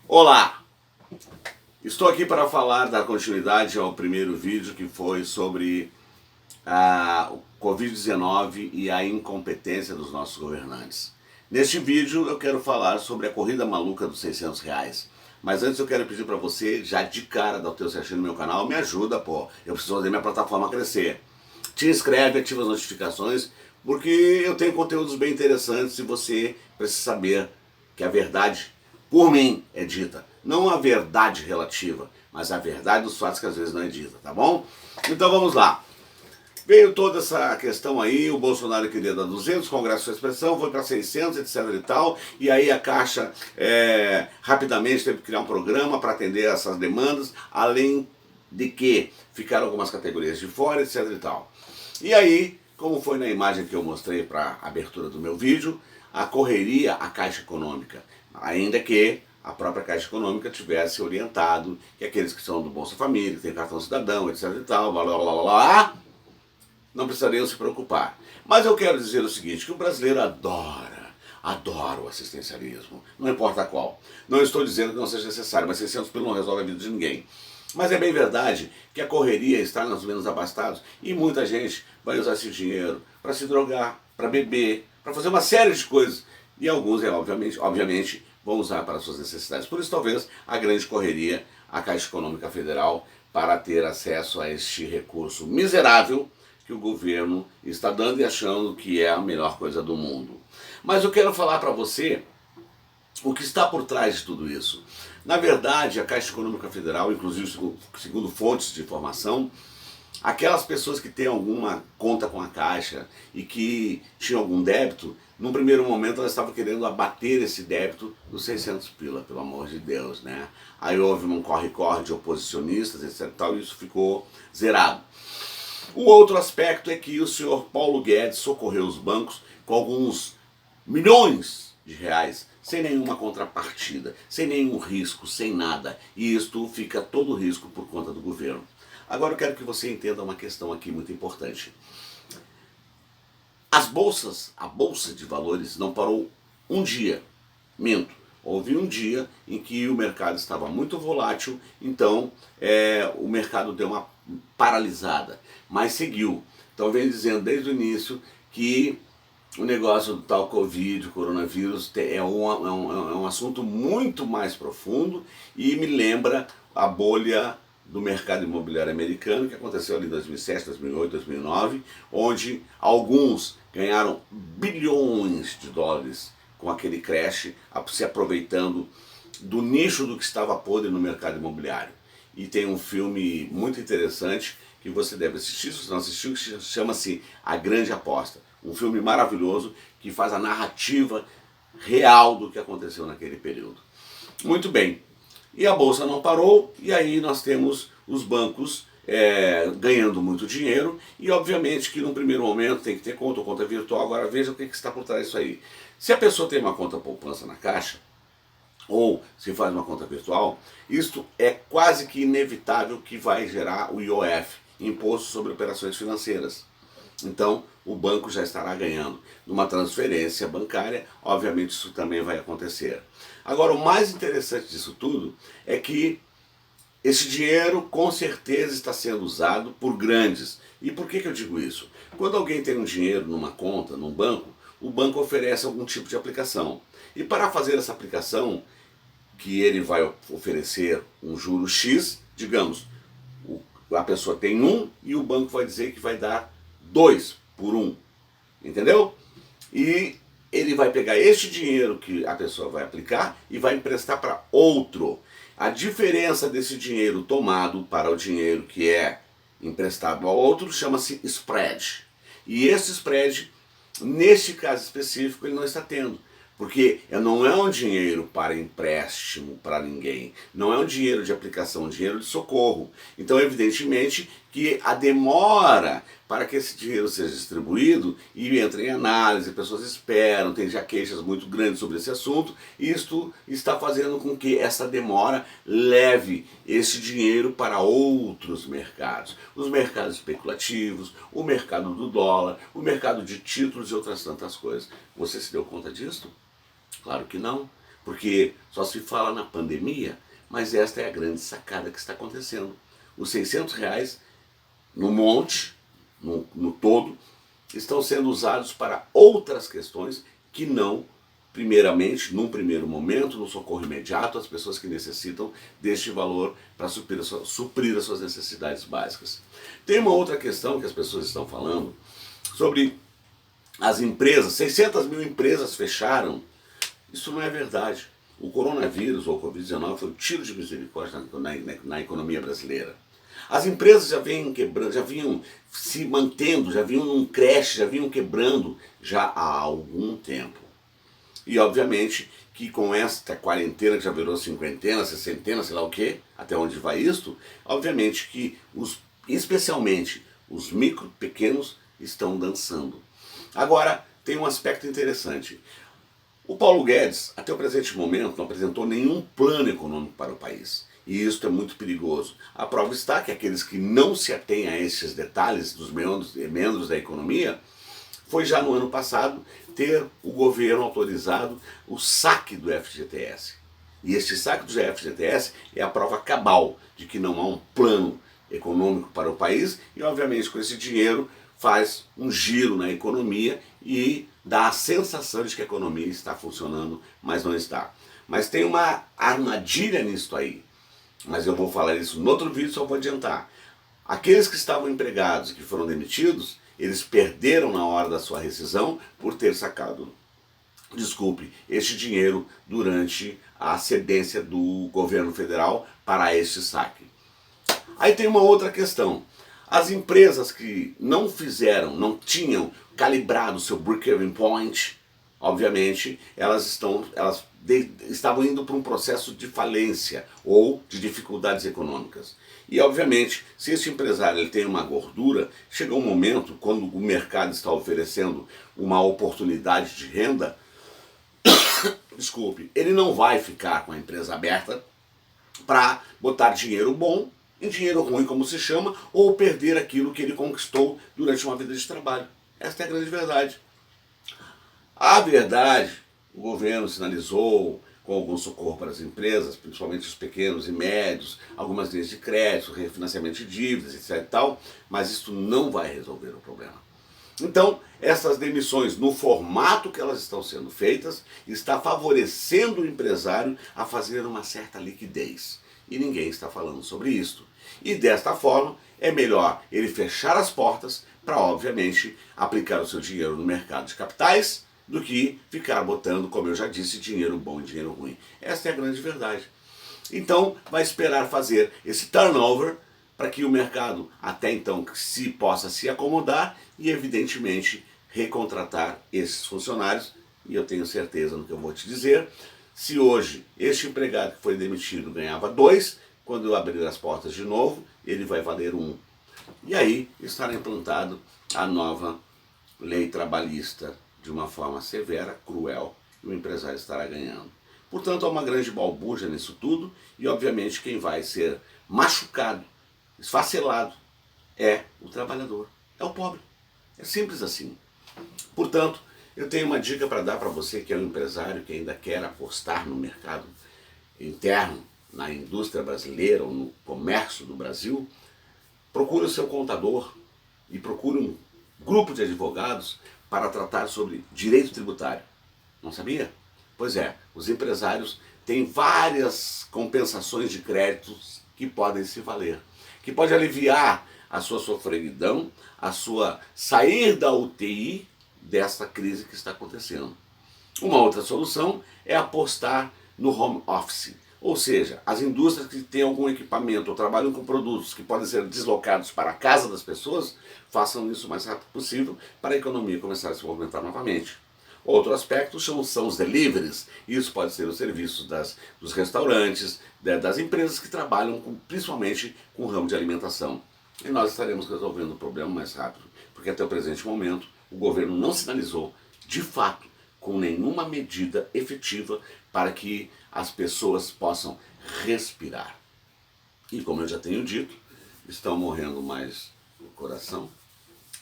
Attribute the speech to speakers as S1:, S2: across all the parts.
S1: Olá! Estou aqui para falar da continuidade ao primeiro vídeo que foi sobre o Covid-19 e a incompetência dos nossos governantes. Neste vídeo eu quero falar sobre a corrida maluca dos R$ 600. Mas antes eu quero pedir para você, já de cara, dar o teu certinho no meu canal, me ajuda, pô. Eu preciso fazer minha plataforma crescer. Te inscreve, ativa as notificações, porque eu tenho conteúdos bem interessantes e você precisa saber que a verdade, por mim, é dita. Não a verdade relativa, mas a verdade dos fatos que às vezes não é dita, tá bom? Então vamos lá. Veio toda essa questão aí, o Bolsonaro queria dar 200, Congresso fez pressão, foi para 600, etc e tal, e aí a Caixa rapidamente teve que criar um programa para atender essas demandas, além de que ficaram algumas categorias de fora, etc e tal. E aí, como foi na imagem que eu mostrei para a abertura do meu vídeo, a correria à Caixa Econômica, ainda que a própria Caixa Econômica tivesse orientado que aqueles que são do Bolsa Família, que tem cartão cidadão, etc e tal, blá blá blá blá blá, não precisariam se preocupar. Mas eu quero dizer o seguinte, que o brasileiro adora o assistencialismo, não importa qual. Não estou dizendo que não seja necessário, mas 600 pelo não resolve a vida de ninguém. Mas é bem verdade que a correria está nos menos abastados e muita gente vai usar esse dinheiro para se drogar, para beber, para fazer uma série de coisas. E alguns, obviamente, vão usar para suas necessidades. Por isso, talvez, a grande correria à Caixa Econômica Federal para ter acesso a este recurso miserável que o governo está dando e achando que é a melhor coisa do mundo. Mas eu quero falar para você o que está por trás de tudo isso. Na verdade, a Caixa Econômica Federal, inclusive segundo fontes de informação, aquelas pessoas que têm alguma conta com a Caixa e que tinham algum débito, num primeiro momento elas estavam querendo abater esse débito dos 600 pila, pelo amor de Deus, né? Aí houve um corre-corre de oposicionistas, etc. e isso ficou zerado. O outro aspecto é que o senhor Paulo Guedes socorreu os bancos com alguns milhões de reais, sem nenhuma contrapartida, sem nenhum risco, sem nada. E isto fica todo o risco por conta do governo. Agora eu quero que você entenda uma questão aqui muito importante. A bolsa de valores não parou um dia, minto. Houve um dia em que o mercado estava muito volátil, então o mercado deu uma paralisada, mas seguiu. Então vem dizendo desde o início que o negócio do tal Covid, o coronavírus, é um assunto muito mais profundo e me lembra a bolha do mercado imobiliário americano, que aconteceu ali em 2007, 2008, 2009, onde alguns ganharam bilhões de dólares com aquele crash, se aproveitando do nicho do que estava podre no mercado imobiliário. E tem um filme muito interessante que você deve assistir, se você não assistiu, que chama-se A Grande Aposta. Um filme maravilhoso que faz a narrativa real do que aconteceu naquele período. Muito bem. E a bolsa não parou, e aí nós temos os bancos ganhando muito dinheiro, e obviamente que num primeiro momento tem que ter conta virtual. Agora veja o que está por trás disso aí. Se a pessoa tem uma conta poupança na Caixa, ou se faz uma conta virtual, isto é quase que inevitável que vai gerar o IOF, Imposto sobre Operações Financeiras. Então o banco já estará ganhando. Numa transferência bancária, obviamente isso também vai acontecer. Agora o mais interessante disso tudo é que esse dinheiro com certeza está sendo usado por grandes. E por que eu digo isso? Quando alguém tem um dinheiro numa conta, num banco, o banco oferece algum tipo de aplicação. E para fazer essa aplicação, que ele vai oferecer um juro X, digamos, a pessoa tem 1 e o banco vai dizer que vai dar 2 por 1, entendeu? E ele vai pegar este dinheiro que a pessoa vai aplicar e vai emprestar para outro. A diferença desse dinheiro tomado para o dinheiro que é emprestado ao outro chama-se spread. E esse spread, neste caso específico, ele não está tendo. Porque não é um dinheiro para empréstimo para ninguém, não é um dinheiro de aplicação, é um dinheiro de socorro. Então, evidentemente, que a demora para que esse dinheiro seja distribuído e entre em análise, pessoas esperam, tem já queixas muito grandes sobre esse assunto, e isto está fazendo com que essa demora leve esse dinheiro para outros mercados. Os mercados especulativos, o mercado do dólar, o mercado de títulos e outras tantas coisas. Você se deu conta disso? Claro que não. porque só se fala na pandemia, mas esta é a grande sacada que está acontecendo. Os R$ 600 no monte, no todo, estão sendo usados para outras questões que não, primeiramente, num primeiro momento, no socorro imediato, às pessoas que necessitam deste valor para suprir as suas necessidades básicas. Tem uma outra questão que as pessoas estão falando sobre as empresas. 600 mil empresas fecharam. Isso não é verdade. O coronavírus, ou Covid-19, foi um tiro de misericórdia na economia brasileira. As empresas já vinham quebrando, já vinham se mantendo, já vinham num crash, já vinham quebrando já há algum tempo. E obviamente que com esta quarentena que já virou cinquentena, sessentena, sei lá o que, até onde vai isto, obviamente que especialmente os micro, pequenos, estão dançando. Agora, tem um aspecto interessante. O Paulo Guedes, até o presente momento, não apresentou nenhum plano econômico para o país. E isso é muito perigoso. A prova está que aqueles que não se atêm a esses detalhes dos meandros da economia, foi já no ano passado ter o governo autorizado o saque do FGTS. E este saque do FGTS é a prova cabal de que não há um plano econômico para o país e, obviamente, com esse dinheiro faz um giro na economia e dá a sensação de que a economia está funcionando, mas não está. Mas tem uma armadilha nisso aí. Mas eu vou falar isso no outro vídeo, só vou adiantar. Aqueles que estavam empregados e que foram demitidos, eles perderam na hora da sua rescisão por ter sacado, este dinheiro durante a cedência do governo federal para este saque. Aí tem uma outra questão. As empresas que não tinham calibrado o seu break-even point, obviamente, elas estavam indo para um processo de falência ou de dificuldades econômicas. E, obviamente, se esse empresário ele tem uma gordura, chega um momento, quando o mercado está oferecendo uma oportunidade de renda, ele não vai ficar com a empresa aberta para botar dinheiro bom em dinheiro ruim, como se chama, ou perder aquilo que ele conquistou durante uma vida de trabalho. Esta é a grande verdade. A verdade, o governo sinalizou com algum socorro para as empresas, principalmente os pequenos e médios, algumas linhas de crédito, refinanciamento de dívidas, etc. e tal, mas isso não vai resolver o problema. Então, essas demissões, no formato que elas estão sendo feitas, está favorecendo o empresário a fazer uma certa liquidez. E ninguém está falando sobre isso. E desta forma, é melhor ele fechar as portas para, obviamente, aplicar o seu dinheiro no mercado de capitais, do que ficar botando, como eu já disse, dinheiro bom e dinheiro ruim. Esta é a grande verdade. Então, vai esperar fazer esse turnover para que o mercado, até então, possa se acomodar e, evidentemente, recontratar esses funcionários. E eu tenho certeza no que eu vou te dizer. Se hoje este empregado que foi demitido ganhava 2, quando eu abrir as portas de novo, ele vai valer 1. E aí estará implantado a nova lei trabalhista de uma forma severa, cruel, e o empresário estará ganhando. Portanto, há uma grande balbúrdia nisso tudo e, obviamente, quem vai ser machucado, esfacelado, é o trabalhador, é o pobre. É simples assim. Portanto, eu tenho uma dica para dar para você que é um empresário que ainda quer apostar no mercado interno, na indústria brasileira ou no comércio do Brasil. Procure o seu contador e procure um grupo de advogados para tratar sobre direito tributário. Não sabia? Pois é, os empresários têm várias compensações de créditos que podem se valer, que pode aliviar a sua sofreguidão, a sua sair da UTI dessa crise que está acontecendo. Uma outra solução é apostar no home office, ou seja, as indústrias que têm algum equipamento ou trabalham com produtos que podem ser deslocados para a casa das pessoas, façam isso o mais rápido possível para a economia começar a se movimentar novamente. Outro aspecto são os deliveries. Isso pode ser os serviços dos restaurantes, das empresas que trabalham principalmente com o ramo de alimentação. E nós estaremos resolvendo o problema mais rápido, porque até o presente momento o governo não sinalizou, de fato, com nenhuma medida efetiva para que as pessoas possam respirar. E como eu já tenho dito, estão morrendo mais do coração,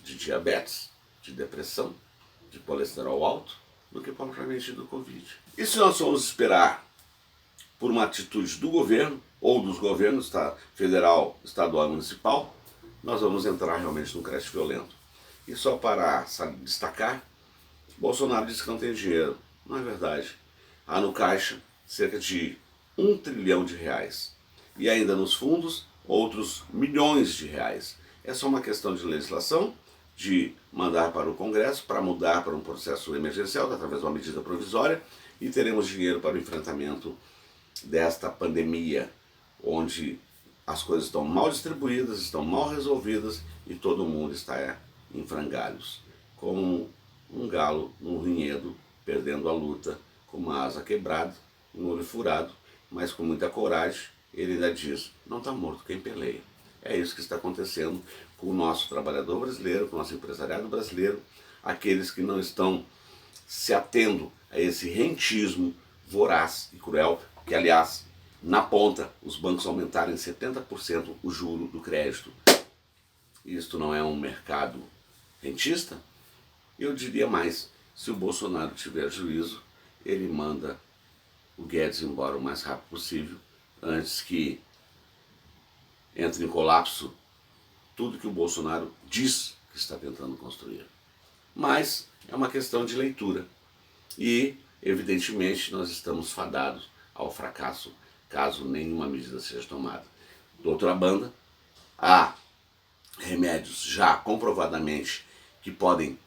S1: de diabetes, de depressão, de colesterol alto, do que propriamente do Covid. E se nós formos esperar por uma atitude do governo, ou dos governos, federal, estadual e municipal, nós vamos entrar realmente num crash violento. E só para destacar, Bolsonaro disse que não tem dinheiro. Não é verdade. Há no caixa cerca de R$ 1 trilhão. E ainda nos fundos, outros milhões de reais. É só uma questão de legislação, de mandar para o Congresso, para mudar para um processo emergencial, através de uma medida provisória, e teremos dinheiro para o enfrentamento desta pandemia, onde as coisas estão mal distribuídas, estão mal resolvidas e todo mundo está em frangalhos, como um galo num vinhedo perdendo a luta, com uma asa quebrada, um olho furado, mas com muita coragem ele ainda diz: não está morto quem peleia. É isso que está acontecendo com o nosso trabalhador brasileiro, com o nosso empresariado brasileiro, aqueles que não estão se atendo a esse rentismo voraz e cruel, que aliás, na ponta, os bancos aumentaram em 70% o juro do crédito. Isto não é um mercado rentista? Eu diria mais, se o Bolsonaro tiver juízo, ele manda o Guedes embora o mais rápido possível, antes que entre em colapso tudo que o Bolsonaro diz que está tentando construir. Mas é uma questão de leitura e, evidentemente, nós estamos fadados ao fracasso caso nenhuma medida seja tomada. De outra banda, há remédios já comprovadamente que podem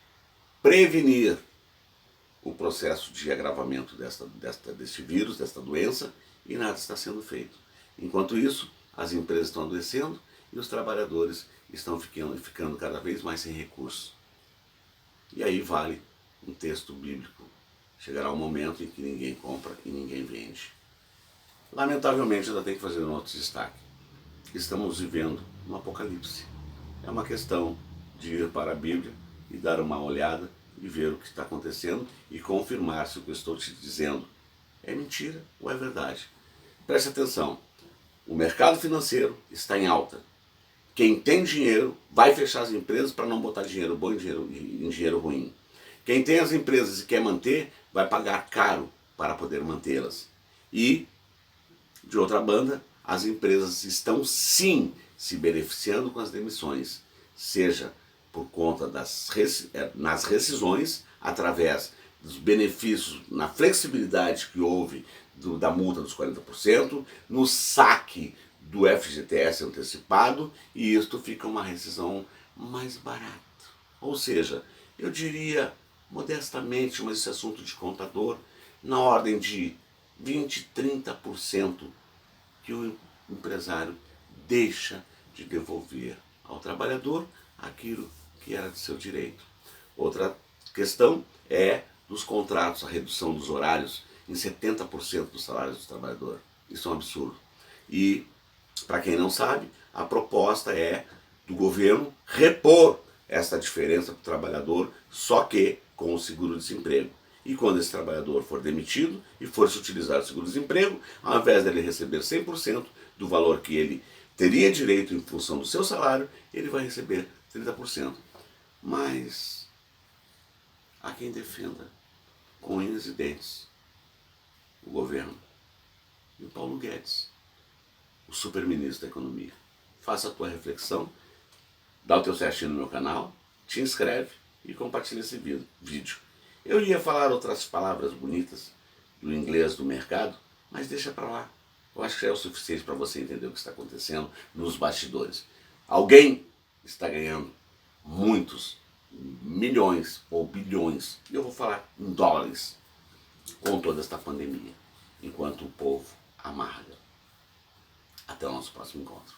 S1: prevenir o processo de agravamento deste vírus, desta doença, e nada está sendo feito. Enquanto isso, as empresas estão adoecendo e os trabalhadores estão ficando cada vez mais sem recursos. E aí vale um texto bíblico: chegará um momento em que ninguém compra e ninguém vende. Lamentavelmente, ainda tem que fazer um outro destaque. Estamos vivendo um apocalipse. É uma questão de ir para a Bíblia e dar uma olhada e ver o que está acontecendo e confirmar se o que eu estou te dizendo é mentira ou é verdade. Preste atenção, o mercado financeiro está em alta. Quem tem dinheiro vai fechar as empresas para não botar dinheiro bom em dinheiro ruim. Quem tem as empresas e quer manter, vai pagar caro para poder mantê-las. E, de outra banda, as empresas estão sim se beneficiando com as demissões, seja por conta nas rescisões, através dos benefícios, na flexibilidade que houve da multa dos 40%, no saque do FGTS antecipado, e isto fica uma rescisão mais barata. Ou seja, eu diria modestamente, mas esse assunto de contador, na ordem de 20%, 30% que o empresário deixa de devolver ao trabalhador aquilo que era de seu direito. Outra questão é dos contratos, a redução dos horários em 70% dos salários do trabalhador. Isso é um absurdo. E, para quem não sabe, a proposta é do governo repor essa diferença para o trabalhador, só que com o seguro-desemprego. E quando esse trabalhador for demitido e for se utilizar o seguro-desemprego, ao invés dele receber 100% do valor que ele teria direito em função do seu salário, ele vai receber 30%. Mas há quem defenda com unhas e dentes o governo e o Paulo Guedes, o super-ministro da Economia. Faça a tua reflexão, dá o teu certinho no meu canal, te inscreve e compartilha esse vídeo. Eu ia falar outras palavras bonitas do inglês do mercado, mas deixa para lá. Eu acho que já é o suficiente para você entender o que está acontecendo nos bastidores. Alguém está ganhando muitos milhões ou bilhões, e eu vou falar em dólares, com toda esta pandemia, enquanto o povo amarga. Até o nosso próximo encontro.